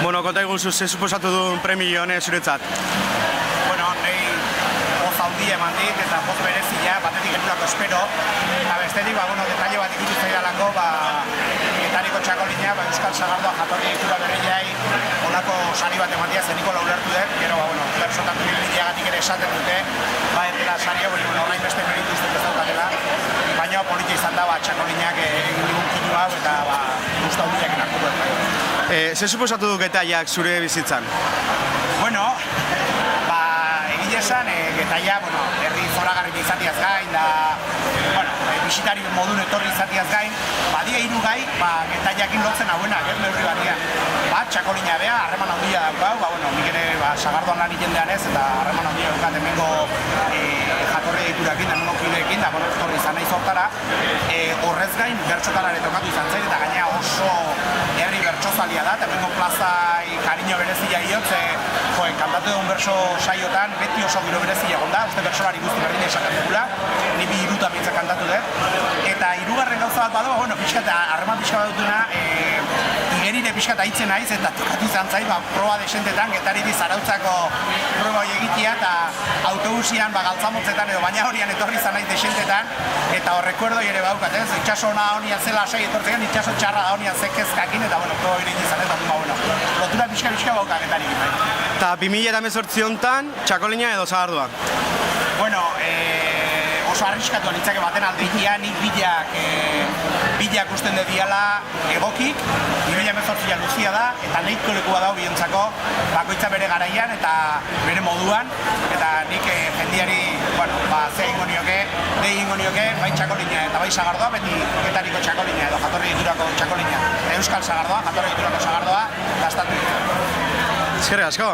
Bueno, konta iguzu, ze suposatu duen premio honek zuretzat? Bueno, nahi poz handia eman dit, eta poz berezia, batetik genurako espero, eta bestetik, detalle bat ikutu zaidalako, Getariko txakolina, Euskal Sagardoa jatorri ditura berriai, olako sari bat ematia zeniko laulertu dut, gero, bersotan bilbideagatik ere esaten dute, etela saria, horrein beste meritu uste bezaukatela, baina politia izan da, txakolinak egin digun kitu hau, eta guzta handiak enartu dut. Ze suposatu du getaiak zure bizitzan? Bueno, egile esan, getaia, herri zoragarri izatiaz gain, da, bisitari modun etorri izatiaz gain, badia hiru gai, getaiakin lotzen hauenak, ez neurri batian. Txakolina bea, harreman handia daukau, nik ere Sagardoan lan jendean ez, eta harreman handia daukat hemengo jatorri diturakin, hemengo kideekin, da, etorri izan nahi zortara, horrez gain, bertxotara ere tokatu izan zain, eta gaina oso herri bertsozalia da, eta hemengo plazai kariño berezia iotze, kantatu egun berso saiotan, beti oso giro berezia egon da, uste bersolari guzti berdin esaten dugula, ni bi hiruta bintzak kantatu dut, eta hirugarren gauza bat badu, pixkat, harreman pixka bat dutuna, igerire pixkat aitzen naiz, eta tokatu izan zait, proba desentetan, Getariri zarautzako proba hori egitea, eta autobusian, galtzamotzetan edo baina horian etorri izan naiz desentetan, eta horrekuerdo ere baukat, ez? Itxaso ona honian zela asai etortzean, itxaso txarra da honian zekezkakin, eta proba hori izan ez, lotura pixka bauka Getaririk. Eta 2018 honetan, txakolina edo Sagardoa? Bueno, oso arriskatu nitzake baten aldeikia, nik bilak usten dut diala egokik, 2018 luzia da, eta nahiko lekua dago biontzako, bakoitza bere garaian eta bere moduan, eta nik jendiari, ze ingo nioke, bai txakolina eta bai Sagardoa, beti Getariko txakolina edo jatorri diturako txakolina, Euskal Sagardoa, jatorri diturako Sagardoa, gastatu. Eskerrik asko.